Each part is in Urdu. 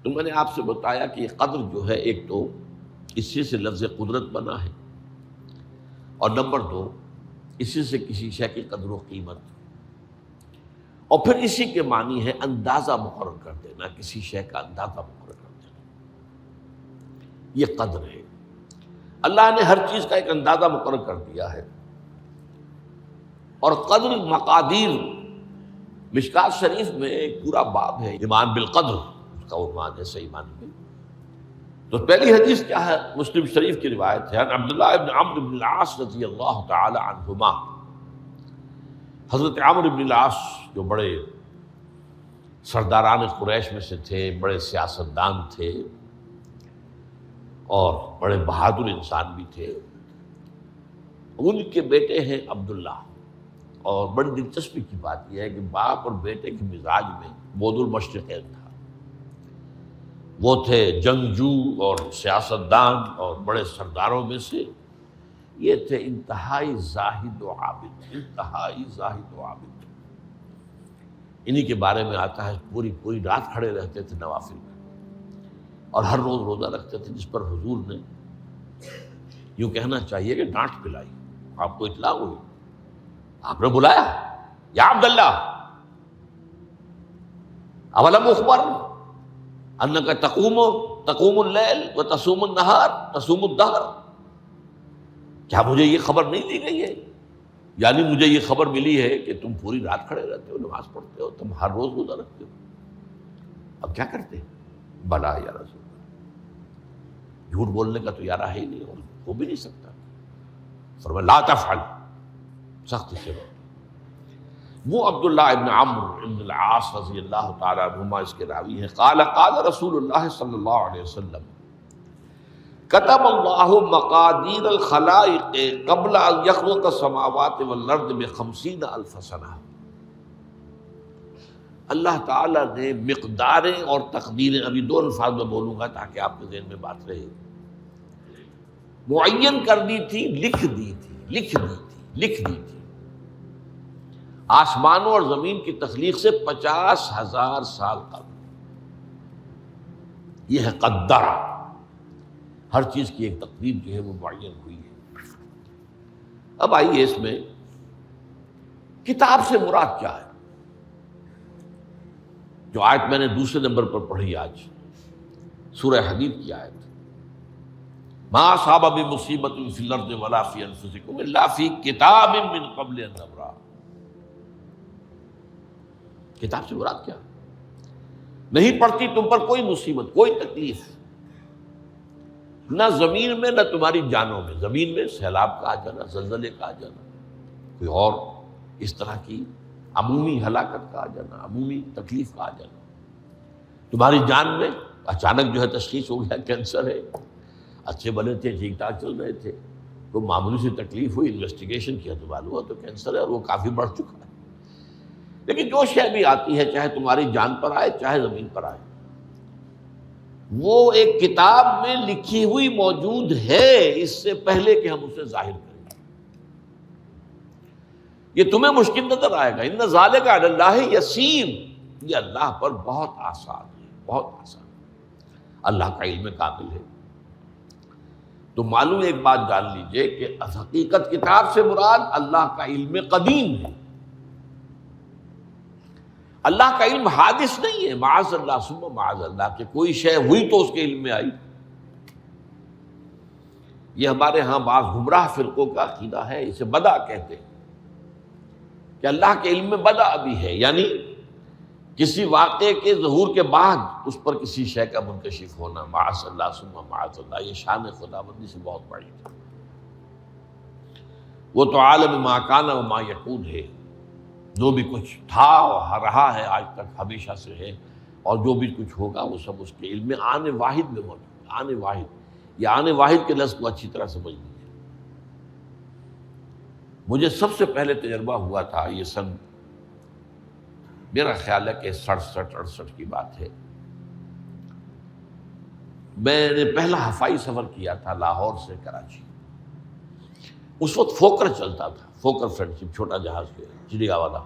تو میں نے آپ سے بتایا کہ یہ قدر جو ہے، ایک تو اسی سے لفظ قدرت بنا ہے، اور نمبر دو اسی سے کسی شے کی قدر و قیمت، اور پھر اسی کے معنی ہے اندازہ مقرر کر دینا، کسی شے کا اندازہ مقرر کر دینا، یہ قدر ہے۔ اللہ نے ہر چیز کا ایک اندازہ مقرر کر دیا ہے، اور قدر مقادیر، مشکات شریف میں ایک پورا باب ہے ایمان بالقدر، اس کا عنوان ہے صحیح معنی میں۔ تو پہلی حدیث کیا ہے؟ مسلم شریف کی روایت ہے، عبداللہ ابن عمرو بن العاص رضی اللہ تعالی عنہما۔ حضرت عمرو بن العاص جو بڑے سرداران قریش میں سے تھے، بڑے سیاستدان تھے اور بڑے بہادر انسان بھی تھے، ان کے بیٹے ہیں عبداللہ۔ اور بڑی دلچسپی کی بات یہ ہے کہ باپ اور بیٹے کے مزاج میں بود المشرقین تھا، وہ تھے جنگجو اور سیاستدان اور بڑے سرداروں میں سے، یہ تھے انتہائی زاہد و عابد، انتہائی زاہد و عابد۔ انہی کے بارے میں آتا ہے پوری رات کھڑے رہتے تھے نوافل میں، اور ہر روز روزہ رکھتے تھے، جس پر حضور نے یوں کہنا چاہیے کہ ڈانٹ پلائی۔ آپ کو اطلاع ہوئی، آپ نے بلایا، یا عبداللہ اولم اخبر انک تقوم اللیل و تصوم النہار تصوم الدہر، کیا مجھے یہ خبر نہیں دی گئی ہے؟ یعنی مجھے یہ خبر ملی ہے کہ تم پوری رات کھڑے رہتے ہو، نماز پڑھتے ہو، تم ہر روز روزہ رکھتے ہو، اب کیا کرتے؟ بلا یا رسول اللہ، جھوٹ بولنے کا تو ارادہ ہے ہی نہیں، اور ہو بھی نہیں سکتا۔ فرمایا لا تفعل، سخت سے بات۔ وہ عبداللہ ابن عمرو ابن العاص رضی اللہ تعالیٰ عنہما اس کے راوی ہیں، قال رسول اللہ صلی اللہ علیہ وسلم کتب اللہ مقادیر الخلائق قبل ان یخلق السماوات والارض ب50,000 سنہ۔ اللہ تعالیٰ نے مقداریں اور تقدیریں، ابھی دو الفاظ میں بولوں گا تاکہ آپ کے ذہن میں بات رہے، معین کر دی تھی، لکھ دی تھی آسمانوں اور زمین کی تخلیق سے 50,000 سال قبل۔ یہ ہے قدر، ہر چیز کی ایک تقدیر جو ہے وہ معین ہوئی ہے۔ اب آئیے اس میں کتاب سے مراد کیا ہے؟ جو آیت میں نے دوسرے نمبر پر پڑھی آج، سورہ حدید کی آیت، ما اصاب بمصیبۃ فی الارض ولا فی انفسکم الا فی کتاب من قبل ان نبرأ۔ کتاب سے مراد کیا؟ نہیں پڑتی تم پر کوئی مصیبت، کوئی تکلیف، نہ زمین میں نہ تمہاری جانوں میں، زمین میں سیلاب کا آ جانا، زلزلے کا آ جانا، کوئی اور اس طرح کی عمومی ہلاکت کا آ جانا، عمومی تکلیف کا آ جانا، تمہاری جان میں اچانک جو ہے تشخیص ہو گیا کینسر ہے، اچھے بنے تھے، ٹھیک ٹھاک چل رہے تھے، کوئی معمولی سی تکلیف ہوئی، انویسٹیگیشن کیا تو معلوم ہوا تو کینسر ہے، اور وہ کافی بڑھ چکا ہے۔ لیکن جو شے بھی آتی ہے، چاہے تمہاری جان پر آئے چاہے زمین پر آئے، وہ ایک کتاب میں لکھی ہوئی موجود ہے، اس سے پہلے کہ ہم اسے ظاہر کریں۔ یہ تمہیں مشکل نظر آئے گا، ان ذالک علی اللہ یسیر، یہ اللہ پر بہت آسان ہے، بہت آسان۔ اللہ کا علم کامل ہے۔ تو معلوم ایک بات جان لیجئے کہ حقیقت کتاب سے مراد اللہ کا علم قدیم ہے۔ اللہ کا علم حادث نہیں ہے، معاذ اللہ ثم معاذ اللہ، کہ کوئی شے ہوئی تو اس کے علم میں آئی۔ یہ ہمارے ہاں بعض گمراہ فرقوں کا عقیدہ ہے، اسے بدع کہتے ہیں، کہ اللہ کے علم میں بدع بھی ہے، یعنی کسی واقعے کے ظہور کے بعد اس پر کسی شے کا منکشف ہونا، معاذ اللہ ثم معاذ اللہ۔ یہ شان خداوندی سے بہت بڑی ہے۔ وہ تو عالم ما کان و ما یکون ہے، جو بھی کچھ تھا اور رہا ہے آج تک ہمیشہ سے ہے، اور جو بھی کچھ ہوگا وہ سب اس کے علم میں آنے واحد میں موجود ہے۔ آنے واحد، یہ آنے واحد کے لفظ کو اچھی طرح سمجھ لیجیے۔ مجھے سب سے پہلے تجربہ ہوا تھا، یہ سن میرا خیال ہے کہ 67-68 کی بات ہے، میں نے پہلا ہفائی سفر کیا تھا لاہور سے کراچی۔ اس وقت فوکر چلتا تھا، فوکر فرینڈشپ، چھوٹا جہاز کے چڑیا والا،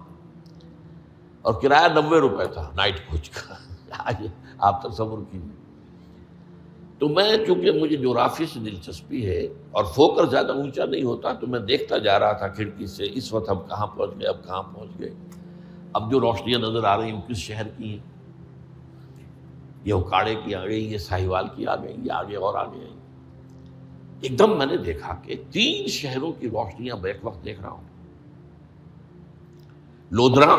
اور کرایہ 90 روپے تھا نائٹ کوچ کا۔ آج آپ تصور کیجیے. تو میں چونکہ مجھے جغرافی سے دلچسپی ہے اور فوکر زیادہ اونچا نہیں ہوتا، تو میں دیکھتا جا رہا تھا کھڑکی سے، اس وقت ہم کہاں پہنچ گئے، اب کہاں پہنچ گئے. اب جو روشنیاں نظر آ رہی ہیں کس شہر کی ہیں؟ یہ اکاڑے کی آ گئی، یہ ساہیوال کی آ گئی، یہ آگے اور آگے آئی. ایک دم میں نے دیکھا کہ 3 شہروں کی روشنیاں میں ایک وقت دیکھ رہا ہوں. لودھرا،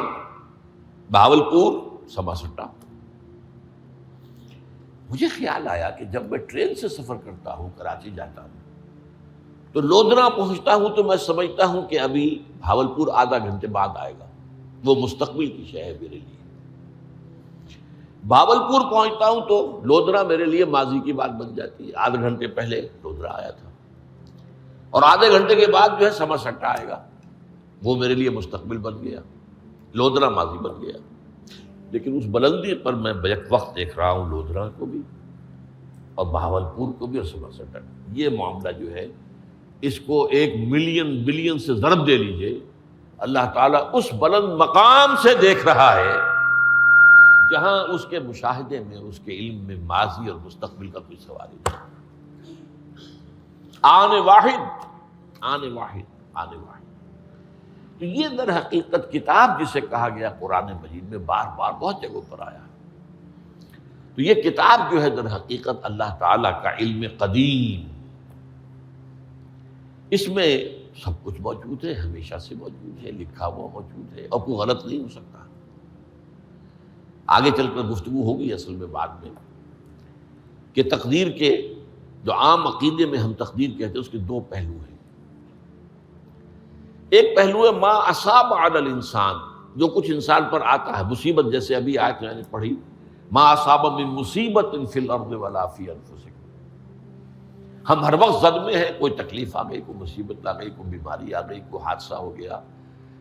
بہاولپور، سماسٹا. مجھے خیال آیا کہ جب میں ٹرین سے سفر کرتا ہوں، کراچی جاتا ہوں، تو لودھرا پہنچتا ہوں تو میں سمجھتا ہوں کہ ابھی بہاولپور آدھا گھنٹے بعد آئے گا. وہ مستقبل کی شے ہے میرے لیے. بہاولپور پہنچتا ہوں تو لودھرا میرے لیے ماضی کی بات بن جاتی ہے. آدھے گھنٹے پہلے لودھرا آیا تھا، اور آدھے گھنٹے کے بعد جو ہے سماسٹا آئے گا. وہ میرے لیے مستقبل بن گیا، لودھرا ماضی بن گیا. لیکن اس بلندی پر میں بیک وقت دیکھ رہا ہوں لودھرا کو بھی اور بہاولپور کو بھی اور سماسٹا. یہ معاملہ جو ہے اس کو 1 ملین بلین سے ضرب دے لیجئے. اللہ تعالیٰ اس بلند مقام سے دیکھ رہا ہے جہاں اس کے مشاہدے میں، اس کے علم میں ماضی اور مستقبل کا کوئی سوال ہی نہیں. آنے واحد، آنے واحد، آنے واحد. تو یہ در حقیقت کتاب جسے کہا گیا قرآن مجید میں بار بار بہت جگہوں پر آیا. تو یہ کتاب جو ہے در حقیقت اللہ تعالیٰ کا علم قدیم، اس میں سب کچھ موجود ہے، ہمیشہ سے موجود ہے، لکھا ہوا موجود ہے، اور کوئی غلط نہیں ہو سکتا. آگے چل کر گفتگو ہوگی اصل میں بعد میں کہ تقدیر کے جو عام عقیدے میں ہم تقدیر کہتے ہیں اس کے 2 پہلو ہیں. ایک پہلو ہے ما اصاب علی الانسان، جو کچھ انسان پر آتا ہے مصیبت، جیسے ابھی آیت میں نے پڑھی ما اصاب من مصیبت فی الارض ولا فی انفسکم. ہم ہر وقت زد میں ہیں، کوئی تکلیف آ گئی، کوئی مصیبت آ گئی، کوئی بیماری آ گئی، کوئی حادثہ ہو گیا،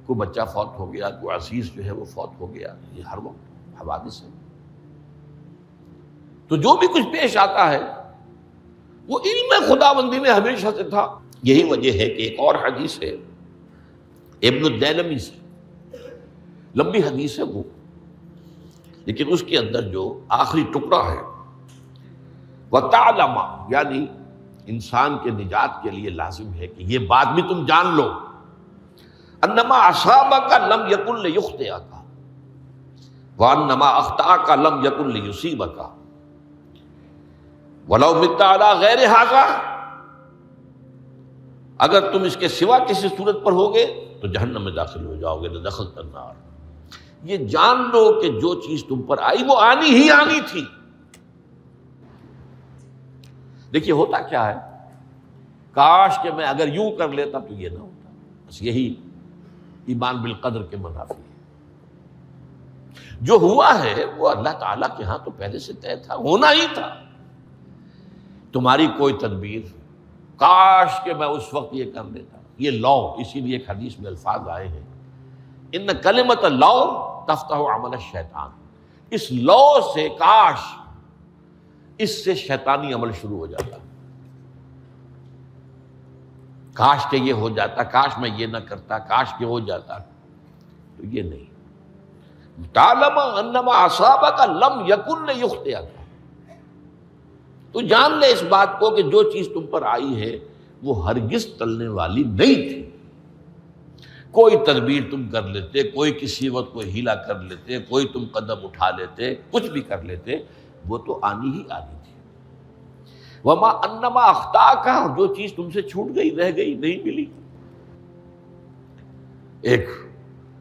کوئی بچہ فوت ہو گیا، کوئی عزیز جو ہے وہ فوت ہو گیا. یہ ہر وقت حوادث ہے. تو جو بھی کچھ پیش آتا ہے وہ علم خداوندی میں ہمیشہ سے تھا. یہی وجہ ہے کہ ایک اور حدیث ہے ابن الدیلمی سے، لمبی حدیث ہے وہ، لیکن اس کے اندر جو آخری ٹکڑا ہے وَتَعْلَمَ، یعنی انسان کے نجات کے لیے لازم ہے کہ یہ بات بھی تم جان لو انما اصابک لم یکن لیخطئک وانما اخطأک لم یکن لیصیبک ولو مت علی غیر ھذا. اگر تم اس کے سوا کسی صورت پر ہوگے تو جہنم میں داخل ہو جاؤ گے، دخلت النار. یہ جان لو کہ جو چیز تم پر آئی وہ آنی ہی آنی تھی. دیکھیے ہوتا کیا ہے، کاش کہ میں اگر یوں کر لیتا تو یہ نہ ہوتا. بس یہی ایمان بالقدر کے منافی ہے. جو ہوا ہے وہ اللہ تعالیٰ کے ہاں تو پہلے سے طے تھا، ہونا ہی تھا. تمہاری کوئی تدبیر، کاش کہ میں اس وقت یہ کر لیتا. یہ لو، اسی لیے ایک حدیث میں الفاظ آئے ہیں ان کلمۃ لو تفتح عمل الشیطان. اس لو سے، کاش، اس سے شیطانی عمل شروع ہو جاتا. کاش کہ یہ ہو جاتا، کاش میں یہ نہ کرتا، کاش کہ ہو جاتا. تو یہ نہیں. تعلم انما اصابک لم یکن لیخطئک. تو جان لے اس بات کو کہ جو چیز تم پر آئی ہے وہ ہرگز ٹلنے والی نہیں تھی. کوئی تدبیر تم کر لیتے، کوئی کسی وقت کوئی ہیلا کر لیتے، کوئی تم قدم اٹھا لیتے، کچھ بھی کر لیتے، وہ تو آنی ہی آنی تھی. وما انما اخطاک، جو چیز تم سے چھوٹ گئی، رہ گئی، نہیں ملی. ایک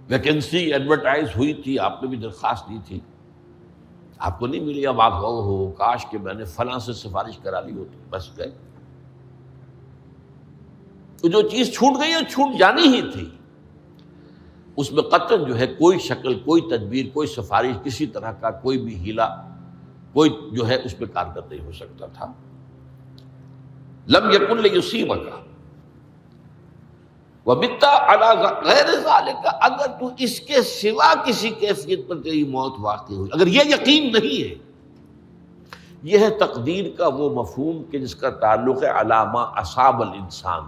ویکنسی ایڈورٹائز ہوئی تھی، آپ نے بھی درخواست دی تھی، آپ کو نہیں ملی. اب آپ ہو کاش کہ میں نے فلاں سے سفارش کرا لی ہوتی. بس گئے. تو جو چیز چھوٹ گئی وہ چھوٹ جانی ہی تھی. اس میں قطعاً جو ہے کوئی شکل، کوئی تدبیر، کوئی سفارش، کسی طرح کا کوئی بھی ہیلا، کوئی جو ہے اس پہ کارگر نہیں ہو سکتا تھا. لم یکن لیصیبک ومت علی غیر ذالک. اگر تو اس کے سوا کسی کیفیت پر تیری موت واقع ہوئی، اگر یہ یقین نہیں ہے، یہ ہے تقدیر کا وہ مفہوم کہ جس کا تعلق ہے علی ما اصاب الانسان.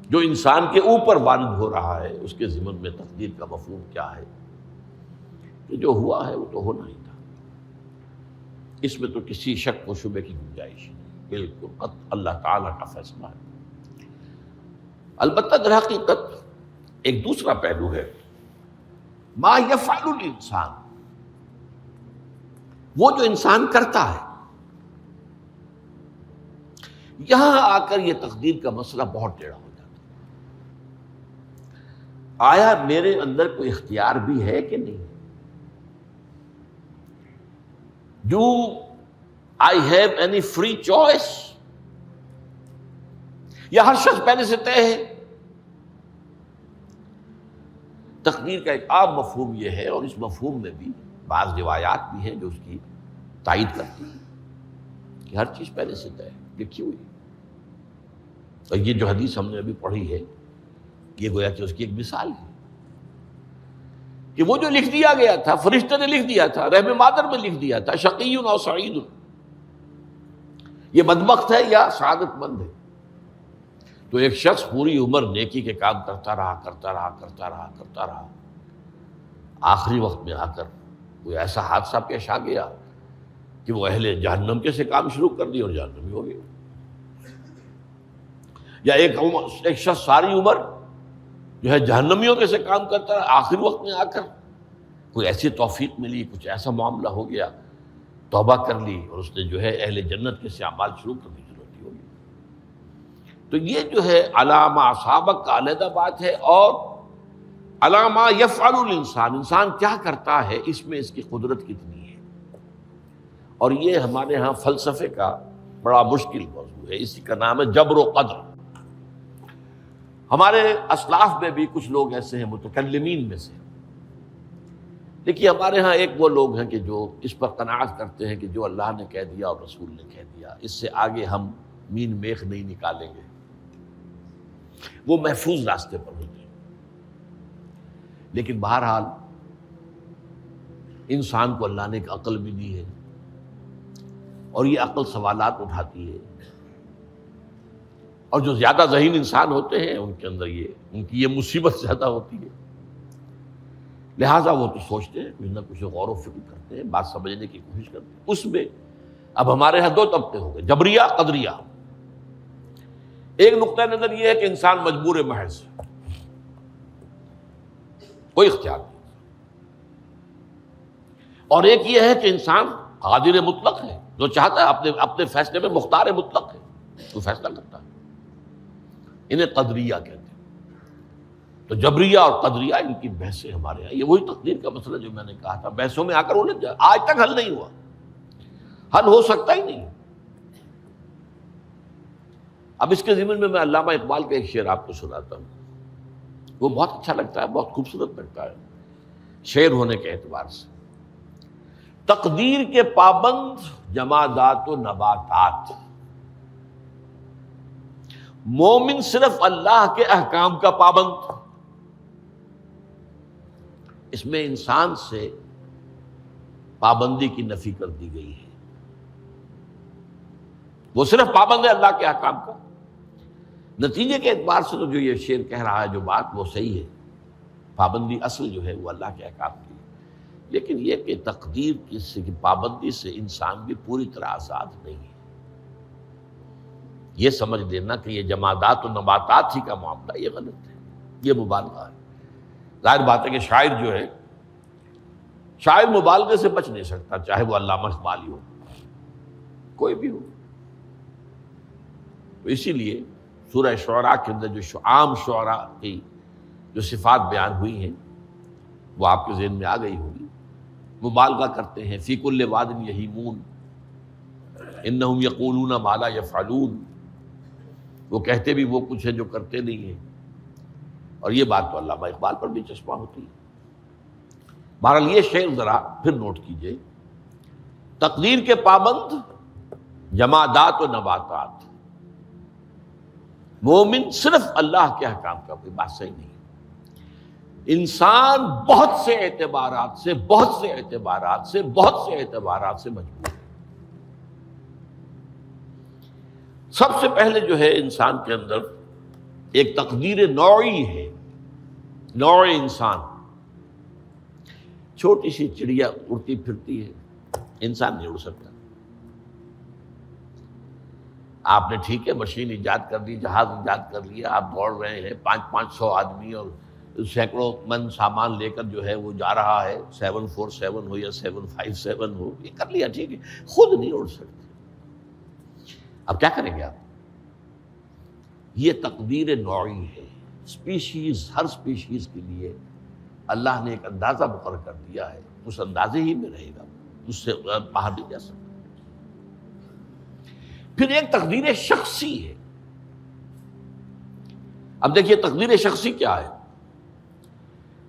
جو انسان کے اوپر وارد ہو رہا ہے اس کے ضمن میں تقدیر کا مفہوم کیا ہے کہ جو ہوا ہے وہ تو ہونا ہی تھا. اس میں تو کسی شک و شبے کی گنجائش نہیں، بالکل قط اللہ تعالیٰ کا فیصلہ ہے۔ البتہ در حقیقت ایک دوسرا پہلو ہے، ما یفعل الانسان، وہ جو انسان کرتا ہے۔ یہاں آ کر یہ تقدیر کا مسئلہ بہت ٹیڑھا ہو جاتا ہے۔ آیا میرے اندر کوئی اختیار بھی ہے کہ نہیں؟ Do I have any free choice؟ یا ہر شخص پہلے سے طے ہے؟ تقدیر کا ایک عام مفہوم یہ ہے، اور اس مفہوم میں بھی بعض روایات بھی ہیں جو اس کی تائید کرتی ہیں کہ ہر چیز پہلے سے طے ہے، لکھی ہوئی ہے۔ اور یہ جو حدیث ہم نے ابھی پڑھی ہے، یہ گویا کہ اس کی ایک مثال ہے کہ وہ جو لکھ دیا گیا تھا، فرشتے نے لکھ دیا تھا، رحم مادر میں لکھ دیا تھا، شقی او سعید، یہ بدبخت ہے یا سعادت مند ہے۔ تو ایک شخص پوری عمر نیکی کے کام کرتا رہا، آخری وقت میں آ کر کوئی ایسا حادثہ پیش آ گیا کہ وہ اہل جہنم کے سے کام شروع کر دیا اور جہنمی ہو گیا۔ یا ایک شخص ساری عمر جو ہے جہنمیوں کے سے کام کرتا رہا، آخری وقت میں آ کر کوئی ایسی توفیق ملی، کچھ ایسا معاملہ ہو گیا، توبہ کر لی اور اس نے جو ہے اہل جنت کے سے اعمال شروع کرنے کی ضرورت ہوگی۔ تو یہ جو ہے علامہ اصابک کا علیحدہ بات ہے، اور علامہ یفعل الانسان، انسان کیا کرتا ہے، اس میں اس کی قدرت کتنی ہے۔ اور یہ ہمارے ہاں فلسفے کا بڑا مشکل موضوع ہے، اسی کا نام ہے جبر و قدر۔ ہمارے اسلاف میں بھی کچھ لوگ ایسے ہیں متکلمین میں سے، دیکھیے ہمارے ہاں ایک وہ لوگ ہیں کہ جو اس پر قناعت کرتے ہیں کہ جو اللہ نے کہہ دیا اور رسول نے کہہ دیا، اس سے آگے ہم مین میخ نہیں نکالیں گے، وہ محفوظ راستے پر ہوتے ہیں۔ لیکن بہرحال انسان کو اللہ نے ایک عقل بھی دی ہے، اور یہ عقل سوالات اٹھاتی ہے، اور جو زیادہ ذہین انسان ہوتے ہیں ان کے اندر ان کی یہ مصیبت زیادہ ہوتی ہے، لہٰذا وہ تو سوچتے ہیں، کچھ نہ کچھ غور و فکر کرتے ہیں، بات سمجھنے کی کوشش کرتے ہیں۔ اس میں اب ہمارے ہاں دو طبقے ہو گئے، جبریہ قدریہ۔ ایک نقطہ نظر یہ ہے کہ انسان مجبور محض، کوئی اختیار نہیں، اور ایک یہ ہے کہ انسان قادر مطلق ہے، جو چاہتا ہے اپنے فیصلے میں مختار مطلق ہے، تو فیصلہ کرتا ہے۔ انہیں قدریہ کہتے ہیں۔ تو جبریہ اور قدریہ ان کی بحثیں ہمارے یہاں، یہ وہی تقدیر کا مسئلہ جو میں نے کہا تھا، بحثوں میں آ کر الجھ جائے، آج تک حل نہیں ہوا، حل ہو سکتا ہی نہیں۔ اب اس کے ضمن میں علامہ اقبال کا ایک شعر آپ کو سناتا ہوں، وہ بہت اچھا لگتا ہے، بہت خوبصورت لگتا ہے شعر ہونے کے اعتبار سے۔ تقدیر کے پابند جمادات و نباتات، مومن صرف اللہ کے احکام کا پابند۔ اس میں انسان سے پابندی کی نفی کر دی گئی ہے، وہ صرف پابند ہے اللہ کے احکام کا۔ نتیجے کے اعتبار سے تو جو یہ شعر کہہ رہا ہے، جو بات وہ صحیح ہے، پابندی اصل جو ہے وہ اللہ کے احکام کی ہے، لیکن یہ کہ تقدیر کی پابندی سے انسان بھی پوری طرح آزاد نہیں ہے۔ یہ سمجھ لینا کہ یہ جمادات و نباتات ہی کا معاملہ، یہ غلط ہے، یہ مبالغہ ہے۔ ظاہر بات ہے کہ شاعر جو ہے، شاعر مبالغے سے بچ نہیں سکتا، چاہے وہ علامہ اقبال ہو، کوئی بھی ہو۔ تو اسی لیے سورہ شعراء کے اندر جو عام شعراء کی جو صفات بیان ہوئی ہیں وہ آپ کے ذہن میں آ گئی ہوگی۔ مبالغہ کرتے ہیں، فی کل واد یہیمون انہم یقولون ما لا یفعلون، وہ کہتے بھی وہ کچھ ہے جو کرتے نہیں ہیں، اور یہ بات تو علامہ اقبال پر بھی چسپاں ہوتی ہے۔ بہرحال یہ شعر ذرا پھر نوٹ کیجئے، تقدیر کے پابند جمادات و نباتات، مومن صرف اللہ کے احکام کا، کوئی بات صحیح نہیں ہے۔ انسان بہت سے اعتبارات سے مجبور ہے۔ سب سے پہلے جو ہے انسان کے اندر ایک تقدیر نوعی ہے، نوع انسان۔ چھوٹی سی چڑیا اڑتی پھرتی ہے، انسان نہیں اڑ سکتا، آپ نے ٹھیک ہے مشین ایجاد کر دی، جہاز ایجاد کر لیا، آپ دوڑ رہے ہیں 500 آدمی اور سینکڑوں من سامان لے کر جو ہے وہ جا رہا ہے، 747 ہو یا 757 ہو، یہ کر لیا ٹھیک ہے، خود نہیں اڑ سکتے، اب کیا کریں گے آپ؟ یہ تقدیر نوعی ہے، اسپیشیز، ہر اسپیشیز کے لیے اللہ نے ایک اندازہ مقرر کر دیا ہے، اس اندازے ہی میں رہے گا، اس سے باہر نہیں جا سکتا۔ پھر ایک تقدیر شخصی ہے۔ اب دیکھیے تقدیر شخصی کیا ہے؟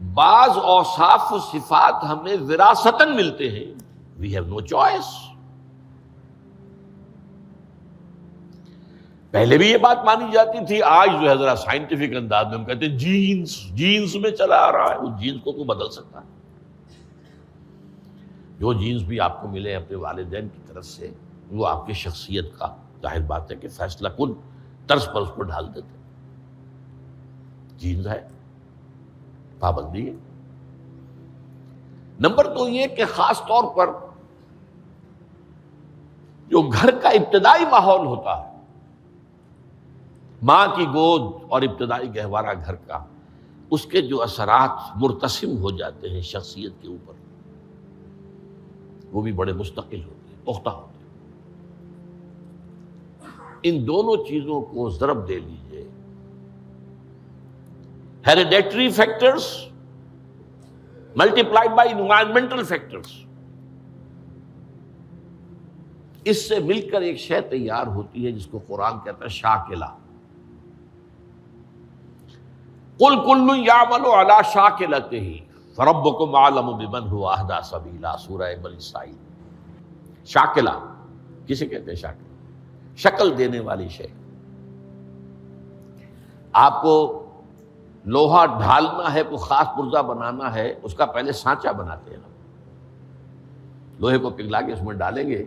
بعض اوصاف و صفات ہمیں وراثتاً ملتے ہیں، وی ہیو نو چوائس۔ پہلے بھی یہ بات مانی جاتی تھی، آج جو ہے ذرا سائنٹیفک انداز میں ہم کہتے ہیں جینز میں چلا آ رہا ہے، اس جینز کو کوئی بدل سکتا ہے؟ جو جینز بھی آپ کو ملے اپنے والدین کی طرف سے، وہ آپ کی شخصیت کا ظاہر بات ہے کہ فیصلہ کن طرز پر اس کو ڈھال دیتے ہیں۔ جینز ہے، پابندی ہے۔ نمبر 2 یہ کہ خاص طور پر جو گھر کا ابتدائی ماحول ہوتا ہے، ماں کی گود اور ابتدائی گہوارہ گھر کا، اس کے جو اثرات مرتسم ہو جاتے ہیں شخصیت کے اوپر، وہ بھی بڑے مستقل ہوتے ہیں، پختہ ہوتے ہیں۔ ان دونوں چیزوں کو ضرب دے لیجئے، hereditary factors multiplied by environmental factors, اس سے مل کر ایک شے تیار ہوتی ہے جس کو قرآن کہتا ہے شاکلہ۔ قُلْ كُلٌّ يَعْمَلُ عَلَىٰ شَاكِلَتِهِ فَرَبُّكُمْ أَعْلَمُ بِمَنْ هُوَ أَهْدَىٰ سَبِيلًا، سورہ بنی اسرائیل۔ شاکلہ کسے کہتے ہیں؟ شاکلہ شکل دینے والی شے۔ آپ کو لوہا ڈھالنا ہے، کوئی خاص پرزہ بنانا ہے، اس کا پہلے سانچہ بناتے ہیں ہم، لوہے کو پگھلا کے اس میں ڈالیں گے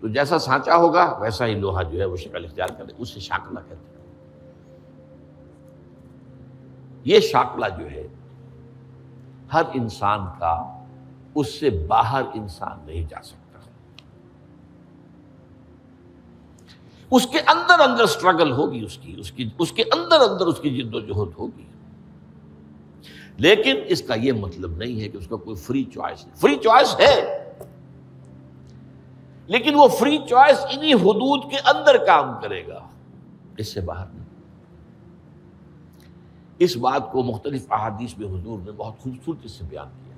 تو جیسا سانچہ ہوگا ویسا ہی لوہا جو ہے وہ شکل اختیار کرے، اسے شاکلہ کہتے ہیں۔ یہ شاکلہ جو ہے ہر انسان کا، اس سے باہر انسان نہیں جا سکتا، اس کے اندر اسٹرگل ہوگی، اس کے اندر اس کی جد و جہد ہوگی، لیکن اس کا یہ مطلب نہیں ہے کہ اس کا کوئی فری چوائس ہے۔ فری چوائس ہے، لیکن وہ فری چوائس انہی حدود کے اندر کام کرے گا، اس سے باہر نہیں۔ اس بات کو مختلف احادیث میں حضور نے بہت خوبصورتی سے بیان کیا۔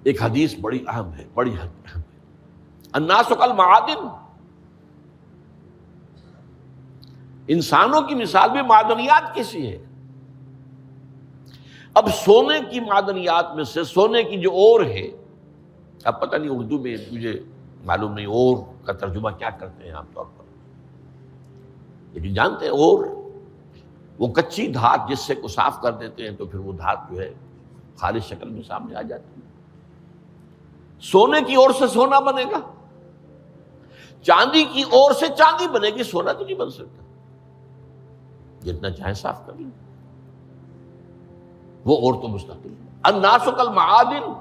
ایک حدیث بڑی اہم ہے، بڑی اہم ہے، الناس کالمعادن، انسانوں کی مثال بھی معدنیات کیسی ہے۔ اب سونے کی معدنیات میں سے سونے کی جو اور ہے، اب پتہ نہیں اردو میں مجھے معلوم نہیں اور کا ترجمہ کیا کرتے ہیں عام طور پر، لیکن جانتے ہیں اور وہ کچی دھات جس سے کو صاف کر دیتے ہیں تو پھر وہ دھات جو ہے خالص شکل میں سامنے آ جاتی ہے۔ سونے کی اور سے سونا بنے گا، چاندی کی اور سے چاندی بنے گی، سونا تو نہیں بن سکتا، جتنا چاہے صاف کر لیں، وہ اور تو مستقل ہے۔ الناس کالمعادن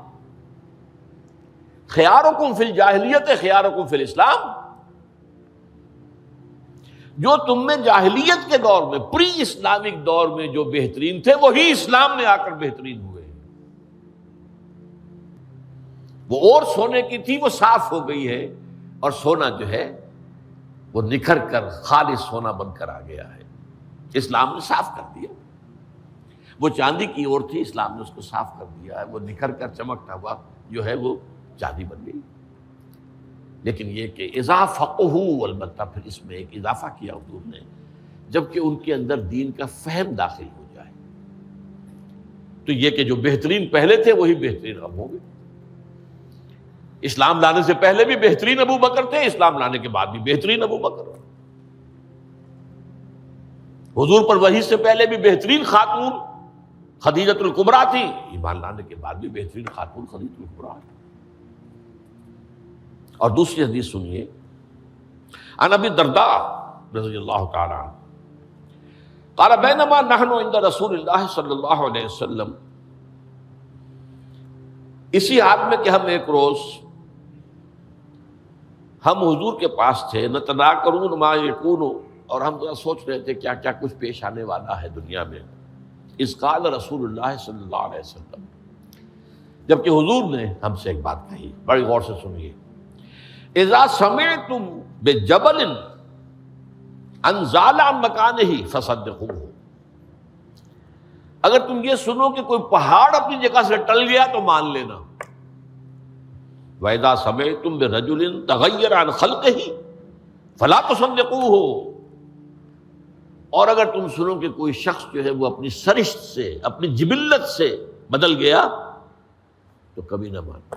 خیارکم فی الجاہلیت خیارکم فی الاسلام، جو تم میں جاہلیت کے دور میں، پری اسلامک دور میں جو بہترین تھے، وہی اسلام میں آ کر بہترین ہوئے۔ وہ اور سونے کی تھی، وہ صاف ہو گئی ہے، اور سونا جو ہے وہ نکھر کر خالص سونا بن کر آ گیا ہے، اسلام نے صاف کر دیا۔ وہ چاندی کی اور تھی، اسلام نے اس کو صاف کر دیا ہے، وہ نکھر کر چمکتا ہوا جو ہے وہ چاندی بن گئی۔ لیکن یہ کہ اذا فقہوا، البتہ پھر اس میں ایک اضافہ کیا حضور نے، جبکہ ان کے اندر دین کا فہم داخل ہو جائے تو یہ کہ جو بہترین پہلے تھے وہی بہترین اب ہوں گے۔ اسلام لانے سے پہلے بھی بہترین ابو بکر تھے، اسلام لانے کے بعد بھی بہترین ابو بکر۔ حضور پر وحی سے پہلے بھی بہترین خاتون خدیجۃ الکبریٰ تھی، ایمان لانے کے بعد بھی بہترین خاتون خدیجۃ الکبریٰ۔ اور دوسری حدیث سنیے، عن ابی الدرداء رضی اللہ تعالی عنہ قال بینما نحن عند رسول اللہ صلی اللہ علیہ وسلم، اسی حال میں کہ ہم ایک روز ہم حضور کے پاس تھے، نتناکرون ما یکون، اور ہم ذرا سوچ رہے تھے کیا کیا کچھ پیش آنے والا ہے دنیا میں۔ اذ قال رسول اللہ صلی اللہ علیہ وسلم، جبکہ حضور نے ہم سے ایک بات کہی، بڑی غور سے سنیے، اذا سمعتم بجبل ان زال عن مکانہ فصدقوہ، اگر تم یہ سنو کہ کوئی پہاڑ اپنی جگہ سے ٹل گیا تو مان لینا۔ وَإِذَا سَمِعْتُم بِرَجُلٍ تَغَيَّرَ عَنْ خَلْقِهِ فَلَا تُصَدِّقُوهُ، اور اگر تم سنو کہ کوئی شخص جو ہے وہ اپنی سرشت سے، اپنی جبلت سے بدل گیا تو کبھی نہ مانو۔